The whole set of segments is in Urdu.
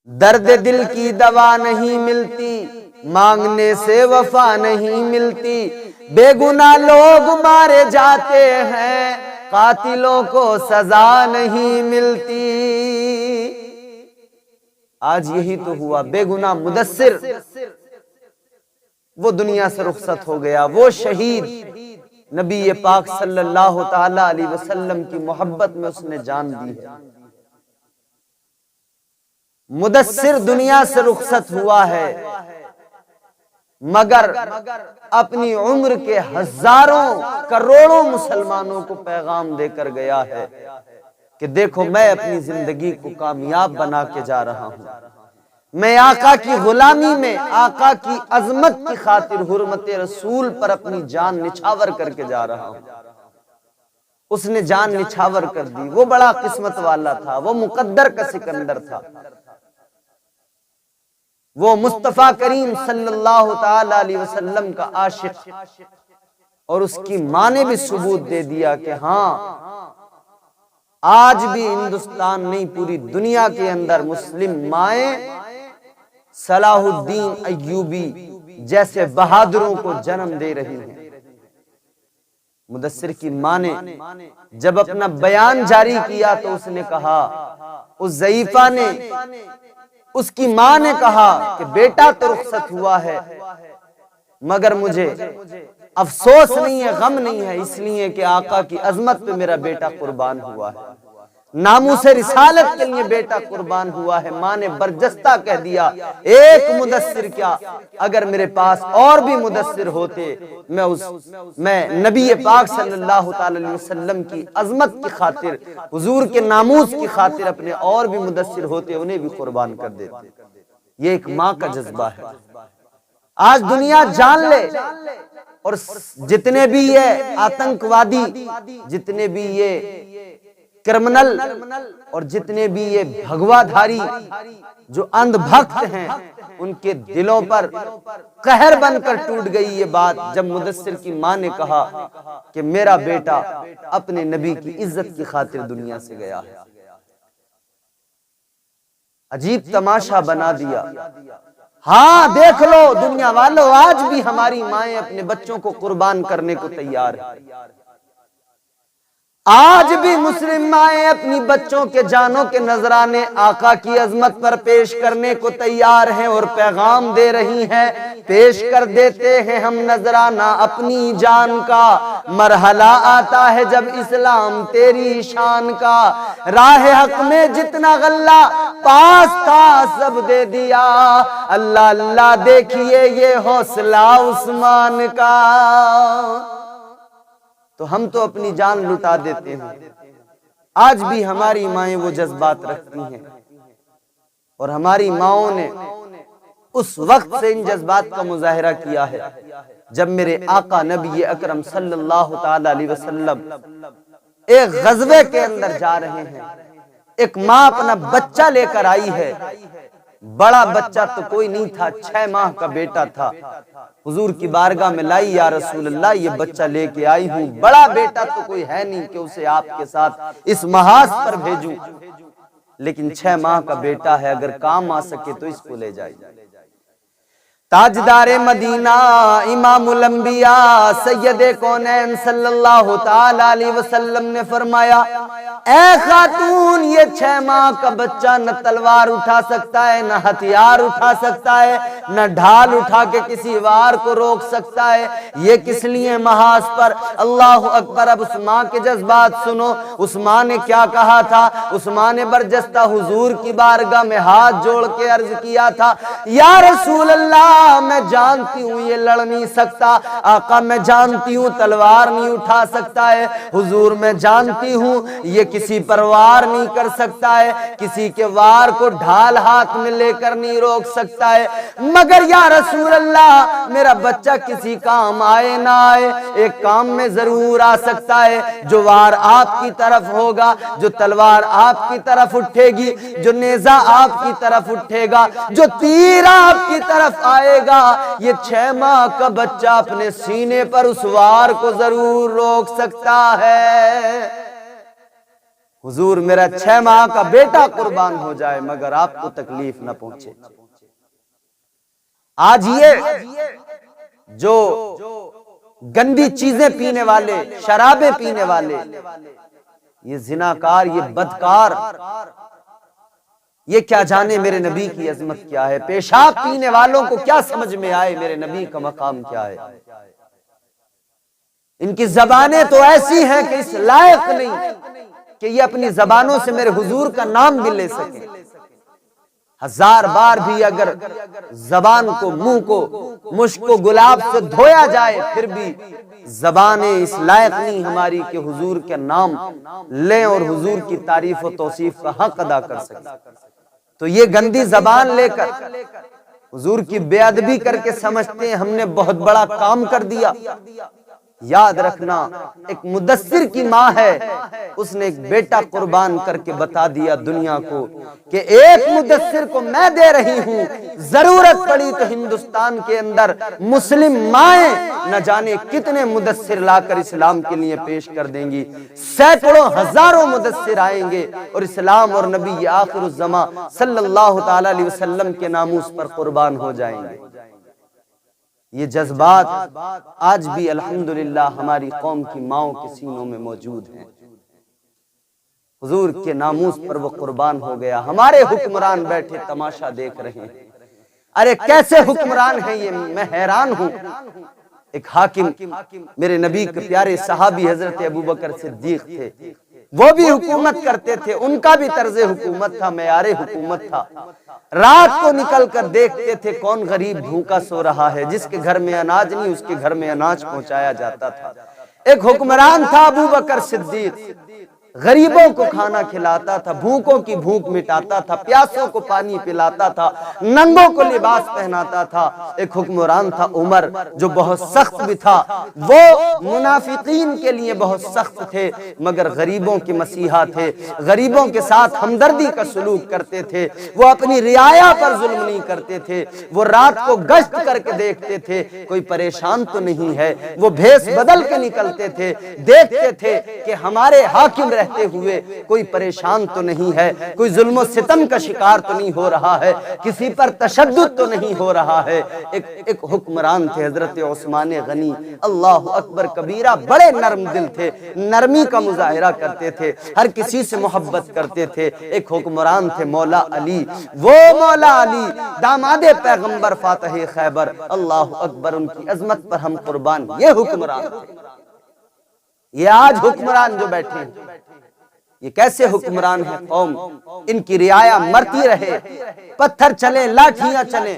درد دل کی دوا نہیں ملتی، مانگنے سے وفا نہیں ملتی، بے گناہ لوگ مارے جاتے ہیں، قاتلوں کو سزا نہیں ملتی۔ آج یہی تو ہوا، بے گناہ مدثر وہ دنیا سے رخصت ہو گیا، وہ شہید نبی پاک صلی اللہ تعالی علیہ وسلم کی محبت میں اس نے جان دی ہے۔ مدثر دنیا سے رخصت ہوا ہے، مگر اپنی عمر کے ہزاروں کروڑوں مسلمانوں کو پیغام دے کر گیا ہے کہ دیکھو میں اپنی زندگی کو کامیاب بنا کے جا رہا ہوں، میں آقا کی غلامی میں آقا کی عظمت کی خاطر حرمت رسول پر اپنی جان نچھاور کر کے جا رہا ہوں۔ اس نے جان نچھاور کر دی، وہ بڑا قسمت والا تھا، وہ مقدر کا سکندر تھا، وہ مصطفیٰ کریم صلی اللہ تعالی علیہ وسلم کا عاشق، اور اس کی ماں نے بھی ثبوت دے دیا کہ ہاں آج بھی ہندوستان نہیں پوری دنیا کے اندر مسلم مائیں صلاح الدین ایوبی جیسے بہادروں کو جنم دے رہی ہیں۔ مدثر کی ماں نے جب اپنا بیان جاری کیا تو اس نے کہا، اس ضعیفہ نے، اس کی ماں نے کہا کہ بیٹا تو رخصت ہوا ہے، مگر مجھے افسوس نہیں ہے، غم نہیں ہے، اس لیے کہ آقا کی عظمت پہ میرا بیٹا قربان ہوا ہے، ناموس رسالت کے لیے بیٹا قربان ہوا ہے۔ ماں نے برجستہ کہہ دیا، ایک مدثر کیا، اگر میرے پاس اور بھی مدثر ہوتے میں نبی پاک صلی اللہ تعالی وسلم کی عظمت کی خاطر، حضور کے ناموس کی خاطر اپنے اور بھی مدثر ہوتے انہیں بھی قربان کر دیتے۔ یہ ایک ماں کا جذبہ ہے۔ آج دنیا جان لے، اور جتنے بھی یہ آتنکوادی، جتنے بھی یہ کرمنل، اور جتنے بھی یہ بھگوا دھاری جو اندھ بھکت ہیں، ان کے دلوں پر قہر بن کر ٹوٹ گئی یہ بات جب مدثر کی ماں نے کہا کہ میرا بیٹا اپنے نبی کی عزت کی خاطر دنیا سے گیا ہے۔ عجیب تماشا بنا دیا۔ ہاں دیکھ لو دنیا والو، آج بھی ہماری مائیں اپنے بچوں کو قربان کرنے کو تیار ہیں، آج بھی مسلم مائیں اپنی بچوں کے جانوں کے نذرانے آقا کی عظمت پر پیش کرنے کو تیار ہیں، اور پیغام دے رہی ہیں، پیش کر دیتے ہیں ہم نذرانہ اپنی جان کا، مرحلہ آتا ہے جب اسلام تیری شان کا، راہ حق میں جتنا غلہ پاس تھا سب دے دیا، اللہ اللہ دیکھیے یہ حوصلہ عثمان کا۔ تو ہم تو اپنی جان لٹا دیتے ہیں، آج بھی ہماری مائیں وہ جذبات رکھتی ہیں، اور ہماری ماؤں نے اس وقت سے ان جذبات کا مظاہرہ کیا ہے جب میرے آقا نبی اکرم صلی اللہ تعالی علیہ وسلم ایک غزوے کے اندر جا رہے ہیں، ایک ماں اپنا بچہ لے کر آئی ہے، بڑا بچہ تو کوئی نہیں تھا، 6 ماہ کا بیٹا تھا، حضور کی بارگاہ میں لائی، یا رسول اللہ یہ بچہ لے کے آئی ہوں، بڑا بیٹا تو کوئی ہے نہیں کہ اسے آپ کے ساتھ اس محاذ پر بھیجوں، لیکن 6 ماہ کا بیٹا ہے، اگر کام آ سکے تو اس کو لے جائیے۔ تاجدار مدینہ امام الانبیاء سید کونین صلی اللہ تعالی علیہ وسلم نے فرمایا، اے خاتون یہ 6 ماہ کا بچہ نہ تلوار اٹھا سکتا ہے، نہ ہتھیار اٹھا سکتا ہے، نہ ڈھال اٹھا کے کسی وار کو روک سکتا ہے، یہ کس لیے محاذ پر؟ اللہ اکبر۔ اب اس ماں کے جذبات سنو، اس ماں نے کیا کہا تھا؟ اس ماں نے برجستہ حضور کی بارگاہ میں ہاتھ جوڑ کے عرض کیا تھا، یا رسول اللہ میں جانتی ہوں یہ لڑ نہیں سکتا، آقا میں جانتی ہوں تلوار نہیں اٹھا سکتا ہے، حضور میں جانتی ہوں یہ کسی پر وار نہیں کر سکتا ہے، کسی کے وار کو ڈھال ہاتھ میں لے کر نہیں روک سکتا ہے، مگر یا رسول اللہ میرا بچہ کسی کام آئے نہ آئے ایک کام میں ضرور آ سکتا ہے، جو وار آپ کی طرف ہوگا، جو تلوار آپ کی طرف اٹھے گی، جو نیزہ آپ کی طرف اٹھے گا، جو تیر آپ کی طرف آئے گا، یہ 6 ماہ کا بچہ اپنے سینے پر اس وار کو ضرور روک سکتا ہے۔ حضور میرا 6 ماہ کا بیٹا قربان ہو جائے مگر آپ کو تکلیف نہ پہنچے۔ آج یہ جو گندی چیزیں پینے والے، شرابیں پینے والے، یہ زناکار، یہ بدکار، یہ کیا جانے میرے نبی کی عظمت کیا ہے، پیشاب پینے والوں کو کیا سمجھ میں آئے میرے نبی کا مقام کیا ہے۔ ان کی زبانیں تو ایسی ہیں کہ اس لائق نہیں کہ یہ اپنی زبانوں سے میرے حضور کا نام بھی لے سکیں۔ ہزار بار بھی اگر زبان کو، منہ کو مشک و گلاب سے دھویا جائے پھر بھی زبانیں اس لائق نہیں ہماری کہ حضور کے نام لیں اور حضور کی تعریف و توصیف کا حق ادا کر سکیں۔ تو یہ گندی زبان لے کر حضور کی بے ادبی کر کے سمجھتے ہیں ہم نے بہت بڑا کام کر دیا۔ یاد رکھنا، ایک مدثر کی ماں ہے، اس نے ایک بیٹا قربان کر کے بتا دیا دنیا کو کہ ایک مدثر کو میں دے رہی ہوں، ضرورت پڑی تو ہندوستان کے اندر مسلم مائیں نہ جانے کتنے مدثر لا کر اسلام کے لیے پیش کر دیں گی، سینکڑوں ہزاروں مدثر آئیں گے اور اسلام اور نبی آخر الزماں صلی اللہ تعالی علیہ وسلم کے ناموس پر قربان ہو جائیں گے۔ یہ جذبات آج بھی الحمدللہ ہماری قوم کی ماؤں کے سینوں میں موجود ہیں۔ حضور کے ناموس پر وہ قربان ہو گیا، ہمارے حکمران بیٹھے تماشا دیکھ رہے ہیں۔ ارے کیسے حکمران ہیں یہ، میں حیران ہوں۔ ایک حاکم میرے نبی کے پیارے صحابی حضرت ابوبکر صدیق تھے، وہ بھی حکومت کرتے تھے، ان کا بھی طرز حکومت تھا، معیار حکومت تھا۔ رات کو نکل کر دیکھتے تھے کون غریب بھوکا سو رہا ہے، جس کے گھر میں اناج نہیں اس کے گھر میں اناج پہنچایا جاتا تھا۔ ایک حکمران تھا ابوبکر صدیق، غریبوں کو کھانا کھلاتا تھا، بھوکوں کی بھوک مٹاتا تھا، پیاسوں کو پانی پلاتا تھا، ننگوں کو لباس پہناتا تھا۔ ایک حکمران تھا عمر جو بہت سخت بھی تھا، وہ منافقین کے لیے بہت سخت تھے مگر غریبوں کے مسیحا تھے، غریبوں کے ساتھ ہمدردی کا سلوک کرتے تھے، وہ اپنی رعایا پر ظلم نہیں کرتے تھے، وہ رات کو گشت کر کے دیکھتے تھے کوئی پریشان تو نہیں ہے، وہ بھیس بدل کے نکلتے تھے، دیکھتے تھے کہ ہمارے حاکم رہتے ہوئے کوئی پریشان تو نہیں ہے، کوئی ظلم و ستم کا شکار تو نہیں ہو رہا ہے، کسی پر تشدد تو نہیں ہو رہا ہے۔ ایک حکمران تھے حضرت عثمان غنی، اللہ اکبر کبیرہ، بڑے نرم دل تھے، نرمی کا مظاہرہ کرتے تھے، ہر کسی سے محبت کرتے تھے۔ ایک حکمران تھے مولا علی، وہ مولا علی داماد پیغمبر فاتح خیبر، اللہ اکبر، ان کی عظمت پر ہم قربان۔ یہ حکمران تھے۔ یہ آج حکمران جو بیٹھے ہیں یہ کیسے حکمران ہیں؟ قوم ان کی رعایا مرتی رہے، پتھر چلیں، لاٹھیاں چلیں،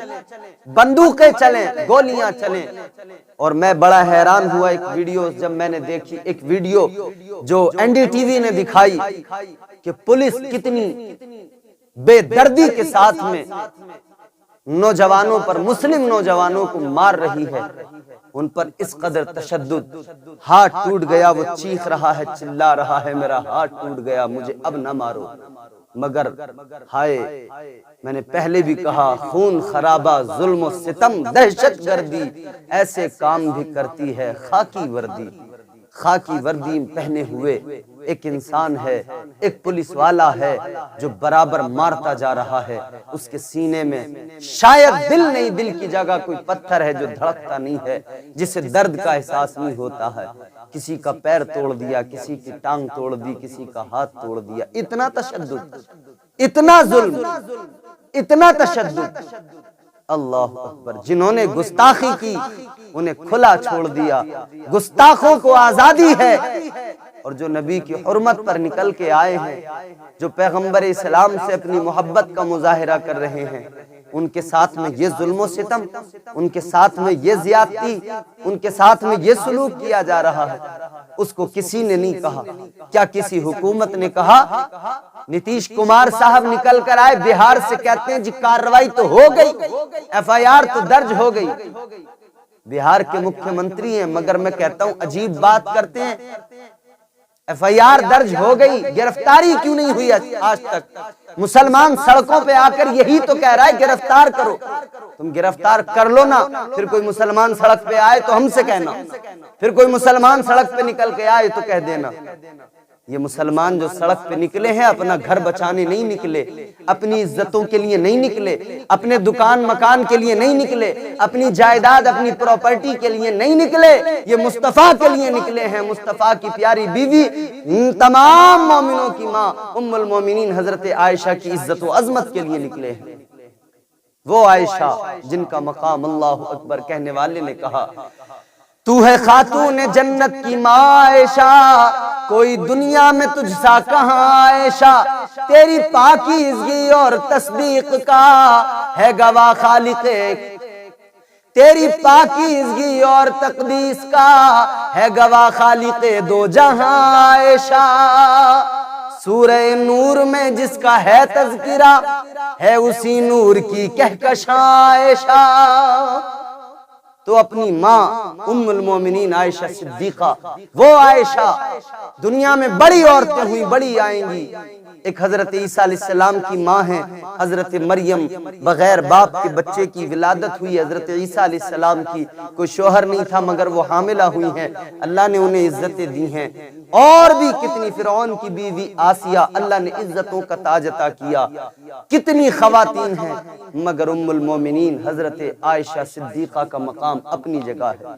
بندوقیں چلیں، گولیاں چلیں۔ اور میں بڑا حیران ہوا ایک ویڈیو جب میں نے دیکھی، ایک ویڈیو جو این ڈی ٹی وی نے دکھائی کہ پولیس کتنی بے دردی کے ساتھ میں نوجوانوں پر، مسلم نوجوانوں کو مار رہی ہے، ان پر اس قدر تشدد، ہاتھ ٹوٹ گیا، وہ چیخ رہا ہے، چلا رہا ہے، میرا ہاتھ ٹوٹ گیا، مجھے اب نہ مارو۔ مگر ہائے، میں نے پہلے بھی کہا، خون خرابہ، ظلم و ستم، دہشت گردی ایسے کام بھی کرتی ہے خاکی وردی۔ خاکی وردی پہنے ہوئے ایک انسان ہے، ایک پولیس والا ہے جو برابر مارتا جا رہا ہے، اس کے سینے میں شاید دل نہیں، دل کی جگہ کوئی پتھر ہے جو دھڑکتا نہیں ہے، جسے درد کا احساس نہیں ہوتا ہے۔ کسی کا پیر توڑ دیا، کسی کی ٹانگ توڑ دی، کسی کا ہاتھ توڑ دیا۔ اتنا تشدد، اتنا ظلم، اتنا تشدد۔ اللہ اکبر، جنہوں نے گستاخی کی انہیں کھلا چھوڑ دیا، گستاخوں کو آزادی ہے، اور جو نبی کی حرمت پر نکل کے آئے ہیں، جو پیغمبر اسلام سے اپنی محبت کا مظاہرہ کر رہے ہیں، ان کے ساتھ میں یہ ظلم و ستم، ان کے ساتھ میں یہ زیادتی، ان کے ساتھ میں یہ سلوک کیا جا رہا ہے۔ اس کو کسی نے نہیں کہا، کیا کسی حکومت نے کہا؟ نتیش کمار صاحب نکل کر آئے بہار سے، کہتے ہیں جی کارروائی تو ہو گئی، ایف آئی آر تو درج ہو گئی۔ بہار کے مکھیہ منتری ہیں، مگر میں کہتا ہوں عجیب بات کرتے ہیں، ایف آئی آر درج ہو گئی، گرفتاری کیوں نہیں ہوئی آج تک؟ مسلمان سڑکوں پہ آ کر یہی تو کہہ رہا ہے گرفتار کرو، تم گرفتار کر لو نا، پھر کوئی مسلمان سڑک پہ آئے تو ہم سے کہنا، پھر کوئی مسلمان سڑک پہ نکل کے آئے تو کہہ دینا۔ یہ مسلمان جو سڑک پہ نکلے ہیں اپنا گھر بچانے نہیں نکلے، اپنی عزتوں کے لیے نہیں نکلے، اپنے دکان مکان کے لیے نہیں نکلے، اپنی جائیداد اپنی پراپرٹی کے لیے نہیں نکلے، یہ مصطفیٰ کے لیے نکلے ہیں، مصطفیٰ کی پیاری بیوی، تمام مومنوں کی ماں ام المومنین حضرت عائشہ کی عزت و عظمت کے لیے نکلے ہیں۔ وہ عائشہ جن کا مقام اللہ اکبر کہنے والے نے کہا تو ہے خاتون جنت کی ماں عائشہ، کوئی دنیا میں تجھ سا کہاں عائشہ، تیری پاکیزگی اور تصدیق کا ہے گواہ خالق، تیری پاکیزگی اور تقدیس کا ہے گواہ خالق دو جہاں عائشہ، سورہ نور میں جس کا ہے تذکرہ ہے اسی نور کی کہکشاں عائشہ۔ تو اپنی ماں ام المومنین عائشہ صدیقہ، وہ عائشہ دنیا میں بڑی عورتیں ہوئی بڑی آئیں گی، ایک حضرت عیسیٰ علیہ السلام کی ماں ہیں، حضرت مریم بغیر باپ کے بچے کی ولادت ہوئی، حضرت عیسیٰ علیہ السلام کی کوئی شوہر نہیں تھا مگر وہ حاملہ ہوئی ہیں، اللہ نے انہیں عزتیں دی ہیں، اور بھی کتنی فرعون کی بیوی آسیہ اللہ نے عزتوں کا تاج عطا کیا، کتنی خواتین ہیں مگر ام المومنین حضرت عائشہ صدیقہ کا مقام اپنی جگہ ہے۔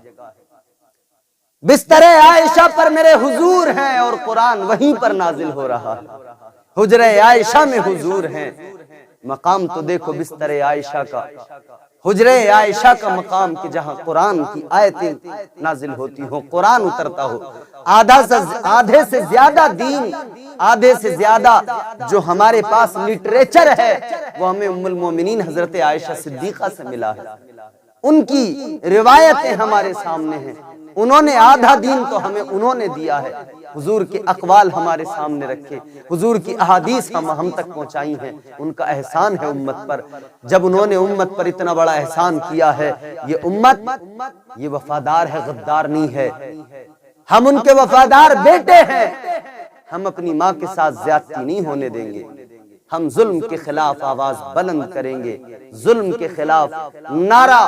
بستر عائشہ پر میرے حضور ہیں اور قرآن وہیں پر نازل ہو رہا ہے، حجرہ عائشہ میں حضور ہیں، مقام تو دیکھو بستر عائشہ کا، حجرہ عائشہ کا مقام کہ جہاں قرآن کی آیتیں نازل ہوتی ہوں، قرآن اترتا ہو، آدھے سے زیادہ دین، آدھے سے زیادہ جو ہمارے پاس لٹریچر ہے وہ ہمیں ام المومنین حضرت عائشہ صدیقہ سے ملا ہے، ان کی روایتیں ہمارے سامنے ہیں، انہوں نے آدھا دین تو ہمیں انہوں نے دیا ہے، حضور کے اقوال ہمارے سامنے رکھے، حضور کی احادیث ہم تک پہنچائی ہیں، ان کا احسان ہے امت پر، جب انہوں نے امت پر اتنا بڑا احسان کیا ہے، یہ امت یہ وفادار ہے، غدار نہیں ہے، ہم ان کے وفادار بیٹے ہیں، ہم اپنی ماں کے ساتھ زیادتی نہیں ہونے دیں گے، ہم ظلم کے خلاف آواز بلند کریں گے، ظلم کے خلاف نعرہ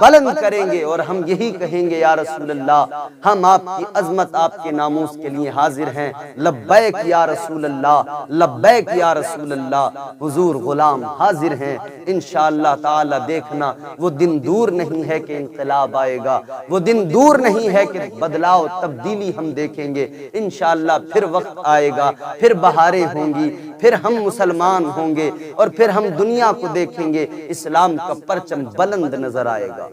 بلند کریں گے، اور ہم یہی کہیں گے یا رسول اللہ ہم آپ کی عظمت آپ کے ناموس کے لیے حاضر ہیں، لبیک یا رسول اللہ، لبیک یا رسول اللہ، حضور غلام حاضر ہیں، انشاءاللہ تعالی دیکھنا وہ دن دور نہیں ہے کہ انقلاب آئے گا، وہ دن دور نہیں ہے کہ بدلاؤ تبدیلی ہم دیکھیں گے، انشاءاللہ پھر وقت آئے گا، پھر بہاریں ہوں گی، پھر ہم مسلمان ہوں گے، اور پھر ہم دنیا کو دیکھیں گے، اسلام کا پرچم بلند نظر آئے گا۔